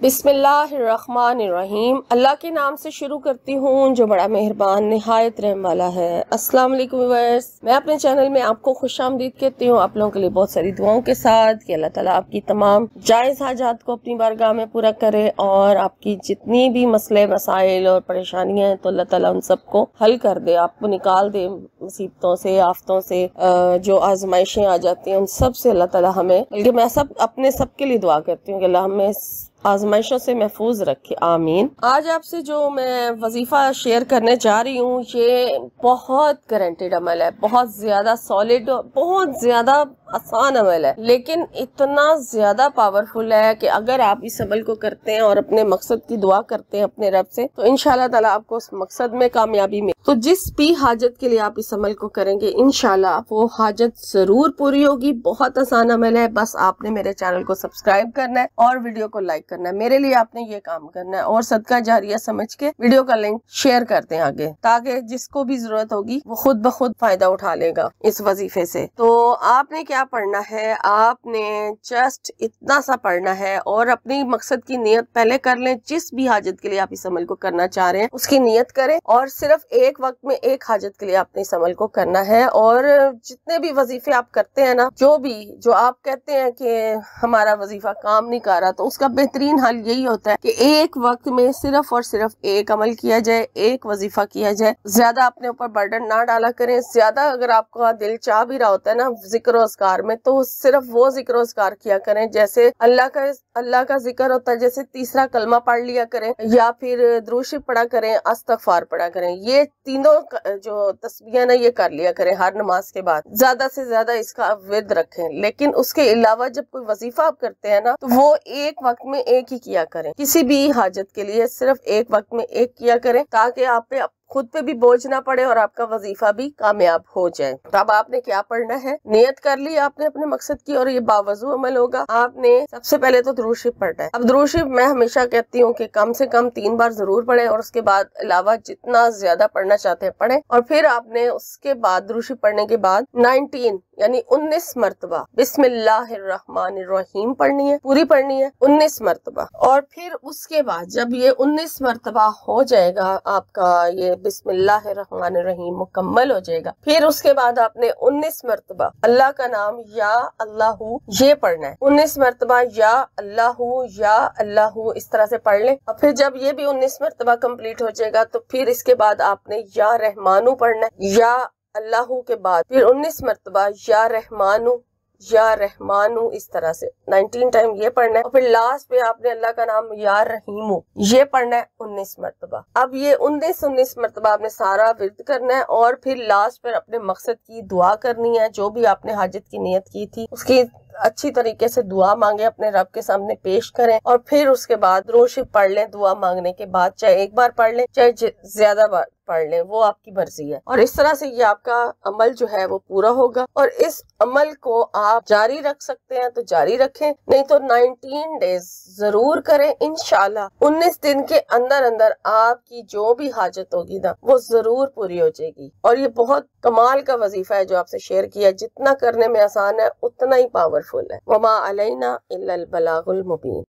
बिस्मिल्लाहिर्रहमानिर्रहीम। अल्लाह के नाम से शुरू करती हूँ जो बड़ा मेहरबान निहायत रहम वाला है। अस्सलाम वालेकुम व्यूअर्स, मैं अपने चैनल में आपको खुशामदीद कहती हूँ, आप लोगों के लिए बहुत सारी दुआओं के साथ कि अल्लाह ताला आपकी तमाम जायज़ हाजात को अपनी बारगाह में पूरा करे और आपकी जितनी भी मसले मसाइल और परेशानियाँ हैं तो अल्लाह ताला उन सबको हल कर दे, आपको निकाल दे मुसीबतों से, आफतों से, जो आजमाइशें आ जाती हैं उन सब से अल्लाह ताला हमें, बल्कि मैं अपने सबके लिए दुआ करती हूँ कि अल्लाह हमें आजमाइशों से महफूज रखे, आमीन। आज आपसे जो मैं वजीफा शेयर करने जा रही हूँ ये बहुत गारंटेड अमल है, बहुत ज्यादा सॉलिड, बहुत ज्यादा आसान अमल है, लेकिन इतना ज्यादा पावरफुल है कि अगर आप इस अमल को करते हैं और अपने मकसद की दुआ करते हैं अपने रब से तो इंशाल्लाह ताला आपको उस मकसद में कामयाबी में, तो जिस भी हाजत के लिए आप इस अमल को करेंगे इंशाल्लाह वो हाजत जरूर पूरी होगी। बहुत आसान अमल है, बस आपने मेरे चैनल को सब्सक्राइब करना है और वीडियो को लाइक करना है। मेरे लिए आपने ये काम करना है और सदका जारिया समझ के वीडियो का लिंक शेयर करते हैं आगे, ताकि जिसको भी जरूरत होगी वो खुद ब खुद फायदा उठा लेगा इस वजीफे से। तो आपने क्या पढ़ना है, आपने जस्ट इतना सा पढ़ना है और अपनी मकसद की नियत पहले कर लें। जिस भी हाजत के लिए आप इस अमल को करना चाह रहे हैं उसकी नियत करें और सिर्फ एक वक्त में एक हाजत के लिए आपने इस अमल को करना है। और जितने भी वजीफे आप करते हैं ना, जो आप कहते हैं कि हमारा वजीफा काम नहीं कर रहा, तो उसका बेहतरीन हल यही होता है कि एक वक्त में सिर्फ और सिर्फ एक अमल किया जाए, एक वजीफा किया जाए। ज्यादा अपने ऊपर बर्डन ना डाला करें। ज्यादा अगर आपका दिल चाह भी रहा होता है ना जिक्र अस्कार में, तो सिर्फ वो जिक्र अस्कार किया करें जैसे अल्लाह का जिक्र होता है, जैसे तीसरा कलमा पढ़ लिया करें या फिर दुरूद शरीफ पढ़ा करें, अस्तगफार पढ़ा करें। ये तीनों जो तस्बीह ना ये कर लिया करें हर नमाज के बाद। ज्यादा से ज्यादा इसका विर्द रखें, लेकिन उसके अलावा जब कोई वजीफा आप करते हैं ना तो वो एक वक्त में एक ही किया करें। किसी भी हाजत के लिए सिर्फ एक वक्त में एक किया करें, ताकि आप पे खुद पे भी बोझ ना पड़े और आपका वजीफा भी कामयाब हो जाए। तो अब आपने क्या पढ़ना है, नियत कर ली आपने अपने मकसद की और ये बावजू अमल होगा। आपने सबसे पहले तो दुरूद शरीफ पढ़ना है। अब दुरूद शरीफ मैं हमेशा कहती हूँ कि कम से कम 3 बार जरूर पढ़े और उसके बाद अलावा जितना ज्यादा पढ़ना चाहते हैं पढ़े। और फिर आपने उसके बाद दुरूद शरीफ पढ़ने के बाद 19 मरतबा बिस्मिल्लाहिर्रहमानिर्रहीम पढ़नी है, पूरी पढ़नी है 19 मरतबा। और फिर उसके बाद जब ये 19 मरतबा हो जाएगा, आपका ये बिस्मिल्लाहिर्रहमानिर्रहीम मुकम्मल हो जाएगा, फिर उसके बाद आपने 19 मरतबा अल्लाह का नाम या अल्लाहू ये पढ़ना है। 19 मरतबा या अल्लाहू इस तरह से पढ़ लें। और फिर जब ये भी 19 मरतबा कंप्लीट हो जाएगा तो फिर इसके बाद आपने या रहमानू पढ़ना है। या अल्लाहू के बाद फिर 19 मरतबा या रहमानू इस तरह से 19 टाइम ये पढ़ना है। और फिर लास्ट पे आपने अल्लाह का नाम या रहीमू ये पढ़ना है 19 मरतबा। अब ये 19 मरतबा आपने सारा विर्द करना है और फिर लास्ट पर अपने मकसद की दुआ करनी है। जो भी आपने हाजत की नियत की थी उसकी अच्छी तरीके से दुआ मांगे, अपने रब के सामने पेश करें और फिर उसके बाद दुरूद शरीफ पढ़ लें। दुआ मांगने के बाद चाहे एक बार पढ़ लें चाहे ज्यादा बार पढ़ लें, वो आपकी मर्जी है। और इस तरह से ये आपका अमल जो है वो पूरा होगा। और इस अमल को आप जारी रख सकते हैं तो जारी रखें, नहीं तो 19 डेज जरूर करें। इंशाल्लाह 19 दिन के अंदर अंदर आपकी जो भी हाजत होगी ना वो जरूर पूरी हो जाएगी। और ये बहुत कमाल का वजीफा है जो आपसे शेयर किया, जितना करने में आसान है उतना ही पावरफुल है। वमा अलैना इल्लल बलागुल मुबीन।